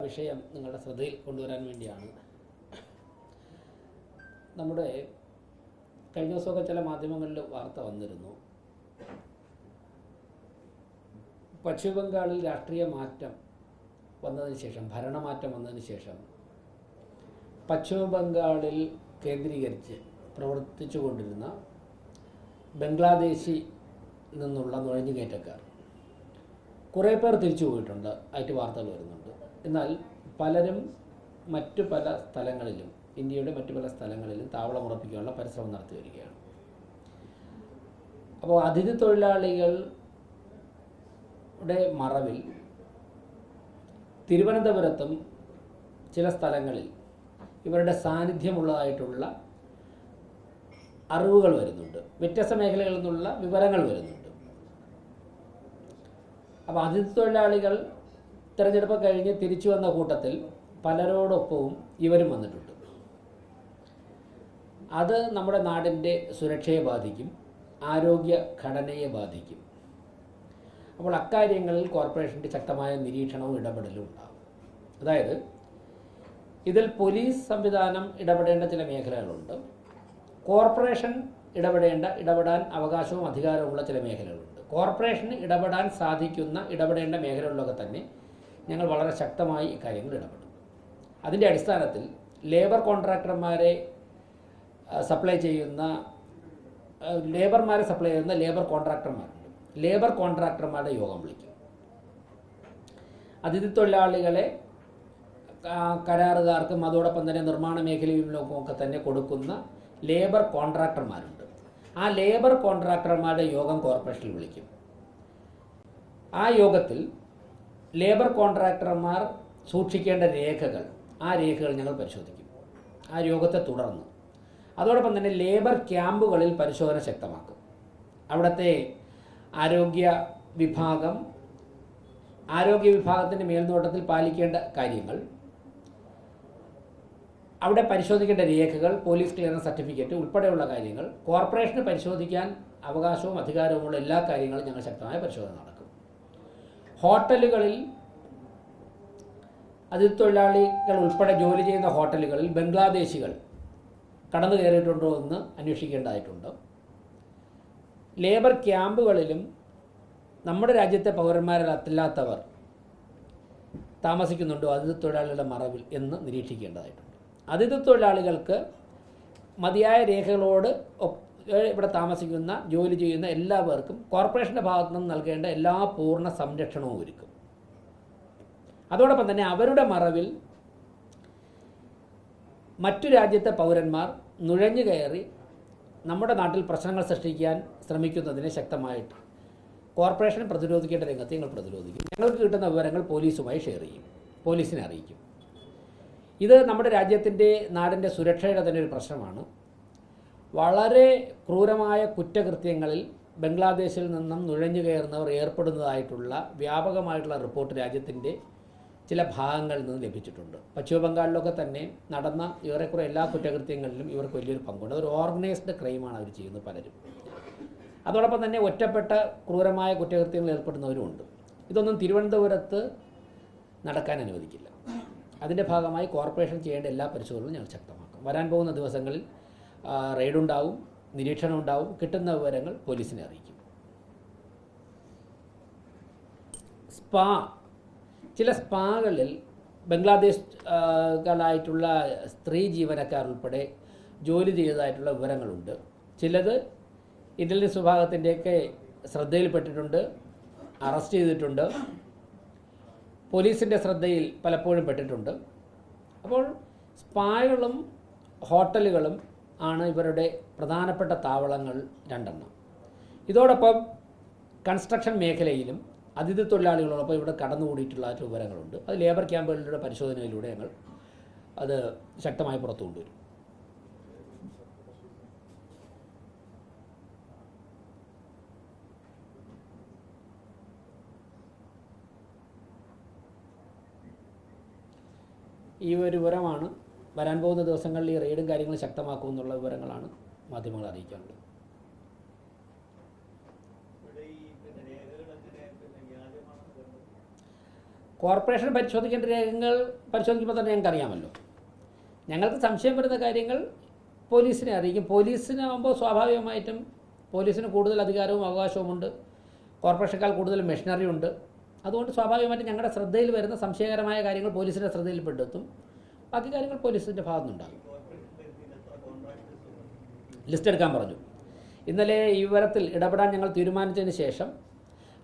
വിഷയം നിങ്ങളുടെ ശ്രദ്ധയിൽ കൊണ്ടുവരാൻ വേണ്ടിയാണ്. നമ്മുടെ കഴിഞ്ഞ ദിവസമൊക്കെ ചില മാധ്യമങ്ങളിൽ വാർത്ത വന്നിരുന്നു. പശ്ചിമ ബംഗാളിൽ രാഷ്ട്രീയ മാറ്റം വന്നതിന് ശേഷം, ഭരണമാറ്റം വന്നതിന് ശേഷം പശ്ചിമ ബംഗാളിൽ കേന്ദ്രീകരിച്ച് പ്രവർത്തിച്ചു കൊണ്ടിരുന്ന ബംഗ്ലാദേശിൽ നിന്നുള്ള നുഴഞ്ഞുകയറ്റക്കാർ കുറേ പേർ തിരിച്ചു പോയിട്ടുണ്ട് ആയിട്ട് വാർത്തകൾ വരുന്നുണ്ട്. എന്നാൽ പലരും മറ്റു പല സ്ഥലങ്ങളിലും, ഇന്ത്യയുടെ മറ്റു പല സ്ഥലങ്ങളിലും താവളമുറപ്പിക്കാനുള്ള പരിശ്രമം നടത്തി വരികയാണ്. അപ്പോൾ അതിഥി തൊഴിലാളികളുടെ മറവിൽ തിരുവനന്തപുരത്തും ചില സ്ഥലങ്ങളിൽ ഇവരുടെ സാന്നിധ്യമുള്ളതായിട്ടുള്ള അറിവുകൾ വരുന്നുണ്ട്, വ്യത്യസ്ത മേഖലകളിൽ നിന്നുള്ള വിവരങ്ങൾ വരുന്നുണ്ട്. അപ്പോൾ അതിഥി തൊഴിലാളികൾ തിരഞ്ഞെടുപ്പ് കഴിഞ്ഞ് തിരിച്ചു വന്ന കൂട്ടത്തിൽ പലരോടൊപ്പവും ഇവരും വന്നിട്ടുണ്ട്. അത് നമ്മുടെ നാടിൻ്റെ സുരക്ഷയെ ബാധിക്കും, ആരോഗ്യ ഘടനയെ ബാധിക്കും. അപ്പോൾ അക്കാര്യങ്ങളിൽ കോർപ്പറേഷൻ്റെ ശക്തമായ നിരീക്ഷണവും ഇടപെടലും ഉണ്ടാകും. അതായത് ഇതിൽ പോലീസ് സംവിധാനം ഇടപെടേണ്ട ചില മേഖലകളുണ്ട്, കോർപ്പറേഷൻ ഇടപെടാൻ അവകാശവും അധികാരവുമുള്ള ചില മേഖലകളുണ്ട്. കോർപ്പറേഷന് ഇടപെടേണ്ട മേഖലകളിലൊക്കെ തന്നെ ഞങ്ങൾ വളരെ ശക്തമായി ഇക്കാര്യങ്ങൾ ഇടപെടും. അതിൻ്റെ അടിസ്ഥാനത്തിൽ ലേബർമാരെ സപ്ലൈ ചെയ്യുന്ന ലേബർ കോൺട്രാക്ടർമാരുണ്ട്. ലേബർ കോൺട്രാക്ടർമാരുടെ യോഗം വിളിക്കും. അതിഥി തൊഴിലാളികളെ കരാറുകാർക്കും അതോടൊപ്പം തന്നെ നിർമ്മാണ മേഖലയിലുമൊക്കെ തന്നെ കൊടുക്കുന്ന ലേബർ കോൺട്രാക്ടർമാരുണ്ട്. ആ ലേബർ കോൺട്രാക്ടർമാരുടെ യോഗം കോർപ്പറേഷനിൽ വിളിക്കും. ആ യോഗത്തിൽ ലേബർ കോൺട്രാക്ടർമാർ സൂക്ഷിക്കേണ്ട രേഖകൾ, ആ രേഖകൾ ഞങ്ങൾ പരിശോധിക്കും. ആ യോഗത്തെ തുടർന്ന് അതോടൊപ്പം തന്നെ ലേബർ ക്യാമ്പുകളിൽ പരിശോധന ശക്തമാക്കും. അവിടുത്തെ ആരോഗ്യ വിഭാഗത്തിൻ്റെ മേൽനോട്ടത്തിൽ പാലിക്കേണ്ട കാര്യങ്ങൾ, അവിടെ പരിശോധിക്കേണ്ട രേഖകൾ, പോലീസ് ക്ലിയറൻസ് സർട്ടിഫിക്കറ്റ് ഉൾപ്പെടെയുള്ള കാര്യങ്ങൾ, കോർപ്പറേഷന് പരിശോധിക്കാൻ അവകാശവും അധികാരവുമുള്ള എല്ലാ കാര്യങ്ങളും ഞങ്ങൾ ശക്തമായ പരിശോധന നടക്കും. ഹോട്ടലുകളിൽ, അതിഥി തൊഴിലാളികൾ ഉൾപ്പെടെ ജോലി ചെയ്യുന്ന ഹോട്ടലുകളിൽ ബംഗ്ലാദേശികൾ കടന്നു കയറിയിട്ടുണ്ടോ എന്ന് അന്വേഷിക്കേണ്ടതായിട്ടുണ്ട്. ലേബർ ക്യാമ്പുകളിലും നമ്മുടെ രാജ്യത്തെ പൗരന്മാരല്ലാത്തവർ താമസിക്കുന്നുണ്ടോ അതിഥി തൊഴിലാളികളുടെ മറവിൽ എന്ന് നിരീക്ഷിക്കേണ്ടതായിട്ടുണ്ട്. അതിഥി തൊഴിലാളികൾക്ക് മതിയായ രേഖകളോട് ഇവിടെ താമസിക്കുന്ന, ജോലി ചെയ്യുന്ന എല്ലാവർക്കും കോർപ്പറേഷൻ്റെ ഭാഗത്തു നിന്ന് നൽകേണ്ട എല്ലാ പൂർണ്ണ സംരക്ഷണവും ഒരുക്കും. അതോടൊപ്പം തന്നെ അവരുടെ മറവിൽ മറ്റു രാജ്യത്തെ പൗരന്മാർ നുഴഞ്ഞു കയറി നമ്മുടെ നാട്ടിൽ പ്രശ്നങ്ങൾ സൃഷ്ടിക്കാൻ ശ്രമിക്കുന്നതിനെ ശക്തമായിട്ട് കോർപ്പറേഷൻ പ്രതിരോധിക്കേണ്ട രംഗത്ത് ഞങ്ങൾ പ്രതിരോധിക്കും. ഞങ്ങൾക്ക് കിട്ടുന്ന വിവരങ്ങൾ പോലീസുമായി ഷെയർ ചെയ്യും, പോലീസിനെ അറിയിക്കും. ഇത് നമ്മുടെ നാടിൻ്റെ സുരക്ഷയുടെ തന്നെ ഒരു പ്രശ്നമാണ്. വളരെ ക്രൂരമായ കുറ്റകൃത്യങ്ങളിൽ ബംഗ്ലാദേശിൽ നിന്നും നുഴഞ്ഞു കയറുന്നവർ ഏർപ്പെടുന്നതായിട്ടുള്ള വ്യാപകമായിട്ടുള്ള റിപ്പോർട്ട് രാജ്യത്തിൻ്റെ ചില ഭാഗങ്ങളിൽ നിന്ന് ലഭിച്ചിട്ടുണ്ട്. പശ്ചിമ ബംഗാളിലൊക്കെ തന്നെ നടന്ന ഏറെക്കുറെ എല്ലാ കുറ്റകൃത്യങ്ങളിലും ഇവർക്ക് വലിയൊരു പങ്കുണ്ട്. അതൊരു ഓർഗനൈസ്ഡ് ക്രൈമാണ് അവർ ചെയ്യുന്നത് പലരും. അതോടൊപ്പം തന്നെ ഒറ്റപ്പെട്ട ക്രൂരമായ കുറ്റകൃത്യങ്ങളിൽ ഏർപ്പെടുന്നവരുമുണ്ട്. ഇതൊന്നും തിരുവനന്തപുരത്ത് നടക്കാൻ അനുവദിക്കില്ല. അതിൻ്റെ ഭാഗമായി കോർപ്പറേഷൻ ചെയ്യേണ്ട എല്ലാ പരിശോധനകളും ഞങ്ങൾ ശക്തമാക്കും. വരാൻ പോകുന്ന ദിവസങ്ങളിൽ റെയ്ഡുണ്ടാവും, നിരീക്ഷണം ഉണ്ടാവും, കിട്ടുന്ന വിവരങ്ങൾ പോലീസിനെ അറിയിക്കും. ചില സ്പാകളിൽ ബംഗ്ലാദേശികളായിട്ടുള്ള സ്ത്രീ ജീവനക്കാർ ഉൾപ്പെടെ ജോലി ചെയ്തതായിട്ടുള്ള വിവരങ്ങളുണ്ട്. ചിലത് ഇന്റലിജൻസ് വിഭാഗത്തിൻ്റെയൊക്കെ ശ്രദ്ധയിൽപ്പെട്ടിട്ടുണ്ട്, അറസ്റ്റ് ചെയ്തിട്ടുണ്ട്, പോലീസിൻ്റെ ശ്രദ്ധയിൽ പലപ്പോഴും പെട്ടിട്ടുണ്ട്. അപ്പോൾ സ്പാകളും ഹോട്ടലുകളും ആണ് ഇവരുടെ പ്രധാനപ്പെട്ട താവളങ്ങൾ രണ്ടെണ്ണം. ഇതോടൊപ്പം കൺസ്ട്രക്ഷൻ മേഖലയിലും അതിഥി തൊഴിലാളികളോടൊപ്പം ഇവിടെ കടന്നുകൂടിയിട്ടുള്ള വിവരങ്ങളുണ്ട്. അത് ലേബർ ക്യാമ്പുകളുടെ പരിശോധനയിലൂടെ ഞങ്ങൾ അത് ശക്തമായി പുറത്തു കൊണ്ടുവരും. ഈ ഒരു വിവരമാണ് വരാൻ പോകുന്ന ദിവസങ്ങളിൽ ഈ റെയ്ഡും കാര്യങ്ങളും ശക്തമാക്കുമെന്നുള്ള വിവരങ്ങളാണ് മാധ്യമങ്ങൾ അറിയിക്കാനുള്ളത്. കോർപ്പറേഷൻ പരിശോധിക്കേണ്ട രേഖകൾ പരിശോധിക്കുമ്പോൾ തന്നെ ഞങ്ങൾക്ക് അറിയാമല്ലോ. ഞങ്ങൾക്ക് സംശയം വരുന്ന കാര്യങ്ങൾ പോലീസിനെ അറിയിക്കും. പോലീസിനാകുമ്പോൾ സ്വാഭാവികമായിട്ടും പോലീസിന് കൂടുതൽ അധികാരവും അവകാശവുമുണ്ട്, കോർപ്പറേഷനേക്കാൾ കൂടുതൽ മെഷീനറി ഉണ്ട്. അതുകൊണ്ട് സ്വാഭാവികമായിട്ടും ഞങ്ങളുടെ ശ്രദ്ധയിൽ വരുന്ന സംശയകരമായ കാര്യങ്ങൾ പോലീസിൻ്റെ ശ്രദ്ധയിൽപ്പെടുത്തും. ബാക്കി കാര്യങ്ങൾ പോലീസിൻ്റെ ഭാഗത്തുനിന്നുണ്ടാകും. ലിസ്റ്റ് എടുക്കാൻ പറഞ്ഞു. ഇന്നലെ ഈ വിവരത്തിൽ ഇടപെടാൻ ഞങ്ങൾ തീരുമാനിച്ചതിന് ശേഷം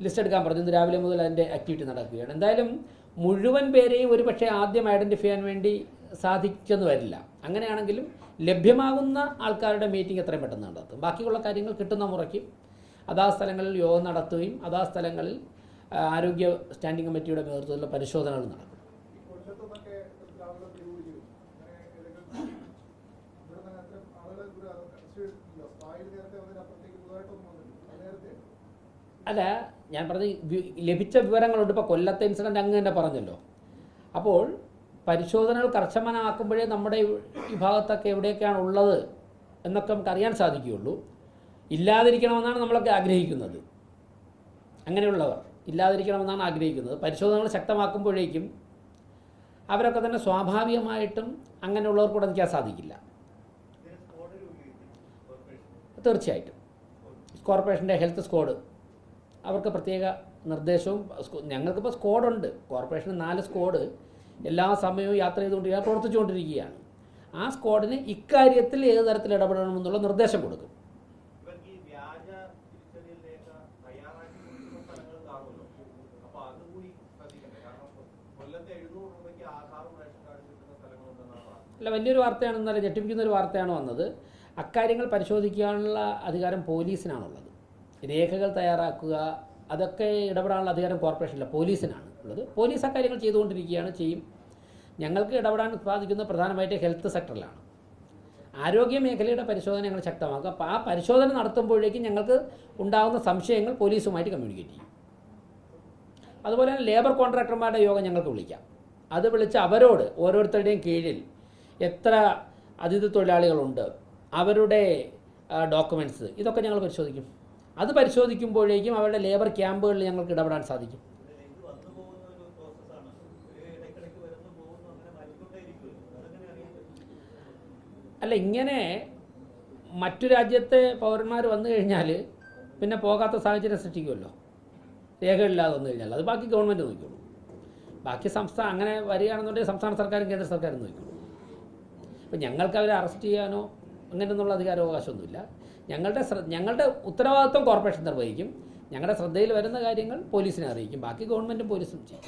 ലിസ്റ്റ് എടുക്കാൻ പറഞ്ഞു. ഇന്ന് രാവിലെ മുതൽ അതിൻ്റെ ആക്ടിവിറ്റി നടക്കുകയാണ്. എന്തായാലും മുഴുവൻ പേരെയും ഒരുപക്ഷെ ആദ്യം ഐഡൻറ്റിഫൈ ചെയ്യാൻ വേണ്ടി സാധിച്ചെന്ന് വരില്ല. അങ്ങനെയാണെങ്കിലും ലഭ്യമാകുന്ന ആൾക്കാരുടെ മീറ്റിംഗ് എത്രയും പെട്ടെന്ന് നടത്തും. ബാക്കിയുള്ള കാര്യങ്ങൾ കിട്ടുന്ന മുറയ്ക്ക് അതാ സ്ഥലങ്ങളിൽ യോഗം നടത്തുകയും അതാ സ്ഥലങ്ങളിൽ ആരോഗ്യ സ്റ്റാൻഡിംഗ് കമ്മിറ്റിയുടെ നേതൃത്വത്തിലുള്ള പരിശോധനകൾ നടക്കും. അല്ല, ഞാൻ പറഞ്ഞ ലഭിച്ച വിവരങ്ങളുണ്ട്. ഇപ്പോൾ കൊല്ലത്തെ ഇൻസിഡൻറ്റ് അങ്ങ് തന്നെ പറഞ്ഞല്ലോ. അപ്പോൾ പരിശോധനകൾ കർശനമാക്കുമ്പോഴേ നമ്മുടെ ഈ ഭാഗത്തൊക്കെ എവിടെയൊക്കെയാണ് ഉള്ളത് എന്നൊക്കെ നമുക്ക് അറിയാൻ സാധിക്കുകയുള്ളൂ. ഇല്ലാതിരിക്കണമെന്നാണ് നമ്മളൊക്കെ ആഗ്രഹിക്കുന്നത്. അങ്ങനെയുള്ളവർ ഇല്ലാതിരിക്കണമെന്നാണ് ആഗ്രഹിക്കുന്നത്. പരിശോധനകൾ ശക്തമാക്കുമ്പോഴേക്കും അവരൊക്കെ തന്നെ സ്വാഭാവികമായിട്ടും അങ്ങനെയുള്ളവർക്ക് കൂടെ നിൽക്കാൻ സാധിക്കില്ല. തീർച്ചയായിട്ടും കോർപ്പറേഷൻ്റെ ഹെൽത്ത് സ്ക്വാഡ് അവർക്ക് പ്രത്യേക നിർദ്ദേശവും, ഞങ്ങൾക്കിപ്പോൾ സ്ക്വാഡുണ്ട്. കോർപ്പറേഷന് 4 സ്ക്വാഡ് എല്ലാ സമയവും യാത്ര ചെയ്തുകൊണ്ടിരിക്കുക, പ്രവർത്തിച്ചുകൊണ്ടിരിക്കുകയാണ്. ആ സ്ക്വാഡിന് ഇക്കാര്യത്തിൽ ഏത് തരത്തിൽ ഇടപെടണമെന്നുള്ള നിർദ്ദേശം കൊടുക്കും. അല്ല, വലിയൊരു വാർത്തയാണ് ഇന്നലെ, ഞെട്ടിപ്പിക്കുന്നൊരു വാർത്തയാണ് വന്നത്. അക്കാര്യങ്ങൾ പരിശോധിക്കാനുള്ള അധികാരം പോലീസിനാണുള്ളത്. രേഖകൾ തയ്യാറാക്കുക, അതൊക്കെ ഇടപെടാനുള്ള അധികാരം കോർപ്പറേഷനില്ല, പോലീസിനാണ് ഉള്ളത്. പോലീസ് അക്കാര്യങ്ങൾ ചെയ്തുകൊണ്ടിരിക്കുകയാണ്, ചെയ്യും. ഞങ്ങൾക്ക് ഇടപെടാൻ സാധിക്കുന്നത് പ്രധാനമായിട്ട് ഹെൽത്ത് സെക്ടറിലാണ്. ആരോഗ്യ മേഖലയുടെ പരിശോധന ഞങ്ങൾ ശക്തമാക്കുക. അപ്പോൾ ആ പരിശോധന നടത്തുമ്പോഴേക്കും ഞങ്ങൾക്ക് ഉണ്ടാകുന്ന സംശയങ്ങൾ പോലീസുമായിട്ട് കമ്മ്യൂണിക്കേറ്റ് ചെയ്യും. അതുപോലെ തന്നെ ലേബർ കോൺട്രാക്ടർമാരുടെ യോഗം ഞങ്ങൾക്ക് വിളിക്കാം. അത് വിളിച്ച് അവരോട് ഓരോരുത്തരുടെയും കീഴിൽ എത്ര അതിഥി തൊഴിലാളികളുണ്ട്, അവരുടെ ഡോക്യുമെൻറ്റ്സ്, ഇതൊക്കെ ഞങ്ങൾ പരിശോധിക്കും. അത് പരിശോധിക്കുമ്പോഴേക്കും അവരുടെ ലേബർ ക്യാമ്പുകളിൽ ഞങ്ങൾക്ക് ഇടപെടാൻ സാധിക്കും. അല്ല, ഇങ്ങനെ മറ്റു രാജ്യത്തെ പൗരന്മാർ വന്നു കഴിഞ്ഞാൽ പിന്നെ പോകാത്ത സാഹചര്യം സൃഷ്ടിക്കുമല്ലോ, രേഖകളില്ലാതെ വന്നു കഴിഞ്ഞാൽ. അത് ബാക്കി ഗവൺമെൻറ് നോക്കിക്കോളൂ. ബാക്കി സംസ്ഥാനം അങ്ങനെ വരികയാണെന്നുണ്ടെങ്കിൽ സംസ്ഥാന സർക്കാരും കേന്ദ്ര സർക്കാരും നോക്കിക്കോളൂ. ഇപ്പം ഞങ്ങൾക്ക് അവരെ അറസ്റ്റ് ചെയ്യാനോ അങ്ങനെയൊന്നുള്ള അധികാരാവകാശമൊന്നുമില്ല. ഞങ്ങളുടെ ഉത്തരവാദിത്വം കോർപ്പറേഷൻ നിർവഹിക്കും. ഞങ്ങളുടെ ശ്രദ്ധയിൽ വരുന്ന കാര്യങ്ങൾ പോലീസിനെ അറിയിക്കും. ബാക്കി ഗവൺമെൻറ്റും പോലീസും ചെയ്യും.